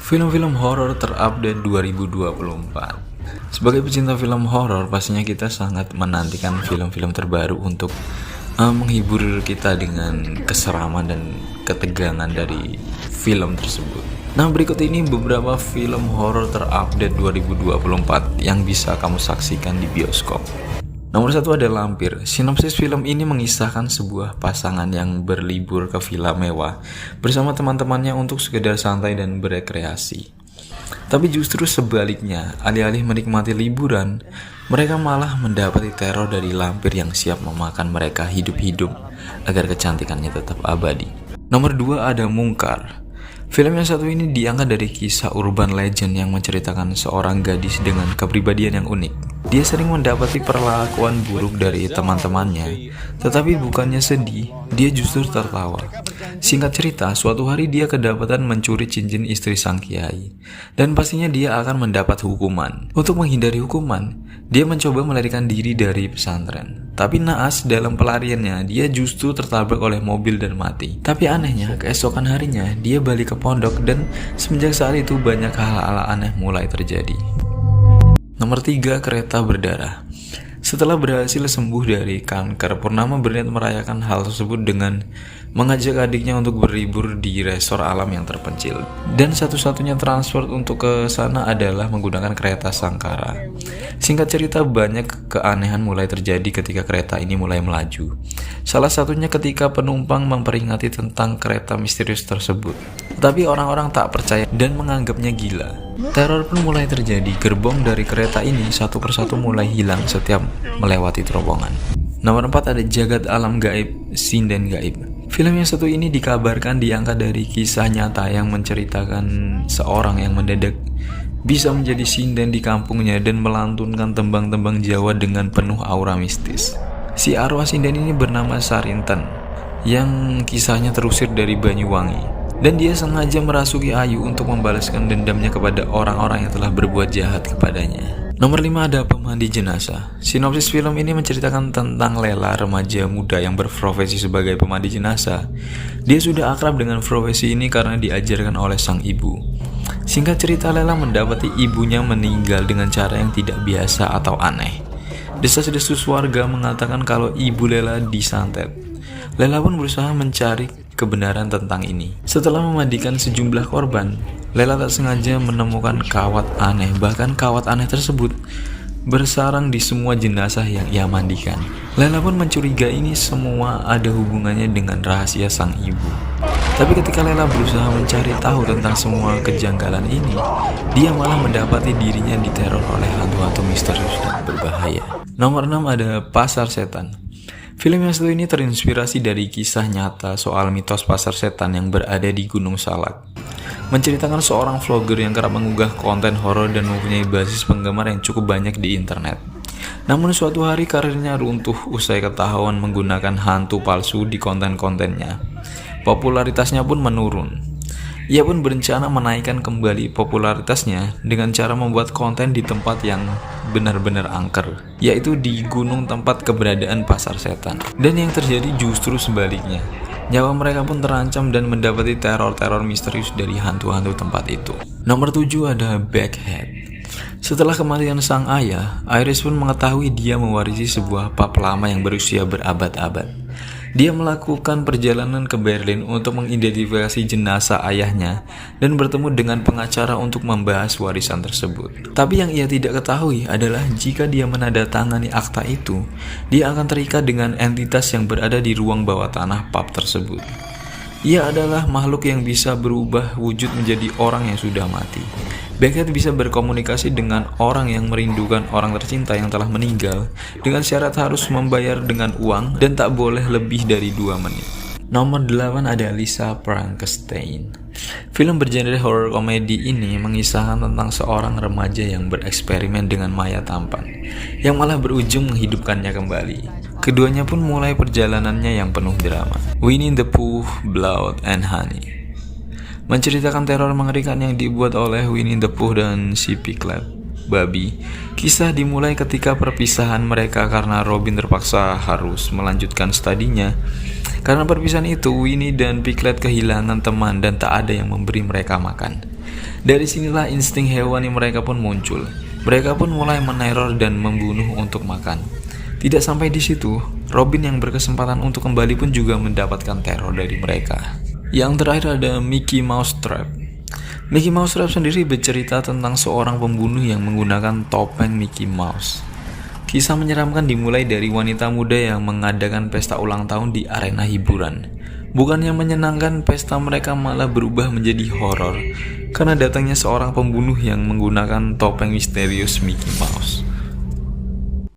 Film-film horor terupdate 2024. Sebagai pecinta film horor, pastinya kita sangat menantikan film-film terbaru untuk menghibur kita dengan keseraman dan ketegangan dari film tersebut. Nah, berikut ini beberapa film horor terupdate 2024 yang bisa kamu saksikan di bioskop. Nomor 1 ada Lampir. Sinopsis film ini mengisahkan sebuah pasangan yang berlibur ke villa mewah bersama teman-temannya untuk sekedar santai dan berekreasi. Tapi justru sebaliknya, alih-alih menikmati liburan, mereka malah mendapati teror dari lampir yang siap memakan mereka hidup-hidup agar kecantikannya tetap abadi. Nomor 2 ada Mungkar. Film yang satu ini diangkat dari kisah urban legend yang menceritakan seorang gadis dengan kepribadian yang unik. Dia sering mendapati perlakuan buruk dari teman-temannya, tetapi bukannya sedih, dia justru tertawa. Singkat cerita, suatu hari dia kedapatan mencuri cincin istri sang kiai, dan pastinya dia akan mendapat hukuman. Untuk menghindari hukuman, dia mencoba melarikan diri dari pesantren. Tapi naas dalam pelariannya, dia justru tertabrak oleh mobil dan mati. Tapi anehnya, keesokan harinya, dia balik ke pondok dan semenjak saat itu banyak hal-hal aneh mulai terjadi. Nomor 3, Kereta Berdarah. Setelah berhasil sembuh dari kanker, Purnama berniat merayakan hal tersebut dengan mengajak adiknya untuk berlibur di resor alam yang terpencil. Dan satu-satunya transport untuk ke sana adalah menggunakan kereta sangkara. Singkat cerita, banyak keanehan mulai terjadi ketika kereta ini mulai melaju. Salah satunya ketika penumpang memperingati tentang kereta misterius tersebut. Tetapi orang-orang tak percaya dan menganggapnya gila. Teror pun mulai terjadi. Gerbong dari kereta ini satu persatu mulai hilang setiap melewati terowongan. Nomor 4 ada Jagat Alam Gaib, Sinden Gaib. Film yang satu ini dikabarkan diangkat dari kisah nyata yang menceritakan seorang yang mendadak bisa menjadi sinden di kampungnya dan melantunkan tembang-tembang Jawa dengan penuh aura mistis. Si arwah sinden ini bernama Sarinten, yang kisahnya terusir dari Banyuwangi, dan dia sengaja merasuki Ayu untuk membalaskan dendamnya kepada orang-orang yang telah berbuat jahat kepadanya. Nomor 5 ada Pemandi Jenazah. Sinopsis film ini menceritakan tentang Lela, remaja muda yang berprofesi sebagai pemandi jenazah. Dia sudah akrab dengan profesi ini karena diajarkan oleh sang ibu. Singkat cerita, Lela mendapati ibunya meninggal dengan cara yang tidak biasa atau aneh. Desas-desus warga mengatakan kalau ibu Lela disantet. Lela pun berusaha mencari kebenaran tentang ini. Setelah memandikan sejumlah korban, Lela tak sengaja menemukan kawat aneh. Bahkan kawat aneh tersebut bersarang di semua jenazah yang ia mandikan. Lela pun mencurigai ini semua ada hubungannya dengan rahasia sang ibu. Tapi ketika Lela berusaha mencari tahu tentang semua kejanggalan ini, dia malah mendapati dirinya diteror oleh hantu-hantu misterius dan berbahaya. Nomor 6 ada Pasar Setan. Film yang satu ini terinspirasi dari kisah nyata soal mitos pasar setan yang berada di Gunung Salak. Menceritakan seorang vlogger yang kerap mengunggah konten horor dan mempunyai basis penggemar yang cukup banyak di internet. Namun suatu hari karirnya runtuh usai ketahuan menggunakan hantu palsu di konten-kontennya. Popularitasnya pun menurun. Ia pun berencana menaikkan kembali popularitasnya dengan cara membuat konten di tempat yang benar-benar angker, yaitu di gunung tempat keberadaan pasar setan. Dan yang terjadi justru sebaliknya. Nyawa mereka pun terancam dan mendapati teror-teror misterius dari hantu-hantu tempat itu. Nomor 7 ada Backhead. Setelah kematian sang ayah, Iris pun mengetahui dia mewarisi sebuah pub lama yang berusia berabad-abad. Dia melakukan perjalanan ke Berlin untuk mengidentifikasi jenazah ayahnya dan bertemu dengan pengacara untuk membahas warisan tersebut. Tapi yang ia tidak ketahui adalah jika dia menandatangani akta itu, dia akan terikat dengan entitas yang berada di ruang bawah tanah pub tersebut. Ia adalah makhluk yang bisa berubah wujud menjadi orang yang sudah mati. Backhead bisa berkomunikasi dengan orang yang merindukan orang tercinta yang telah meninggal dengan syarat harus membayar dengan uang dan tak boleh lebih dari 2 menit. Nomor 8 ada Lisa Frankenstein. Film bergenre horror komedi ini mengisahkan tentang seorang remaja yang bereksperimen dengan mayat tampan yang malah berujung menghidupkannya kembali. Keduanya pun mulai perjalanannya yang penuh drama. Winnie the Pooh, Blood and Honey menceritakan teror mengerikan yang dibuat oleh Winnie the Pooh dan si Piglet babi. Kisah dimulai ketika perpisahan mereka karena Robin terpaksa harus melanjutkan studinya. Karena perpisahan itu, Winnie dan Piglet kehilangan teman dan tak ada yang memberi mereka makan. Dari sinilah insting hewani mereka pun muncul. Mereka pun mulai meneror dan membunuh untuk makan. Tidak sampai di situ, Robin yang berkesempatan untuk kembali pun juga mendapatkan teror dari mereka. Yang terakhir ada Mickey Mouse Trap. Mickey Mouse Trap sendiri bercerita tentang seorang pembunuh yang menggunakan topeng Mickey Mouse. Kisah menyeramkan dimulai dari wanita muda yang mengadakan pesta ulang tahun di arena hiburan. Bukannya menyenangkan, pesta mereka malah berubah menjadi horor karena datangnya seorang pembunuh yang menggunakan topeng misterius Mickey Mouse.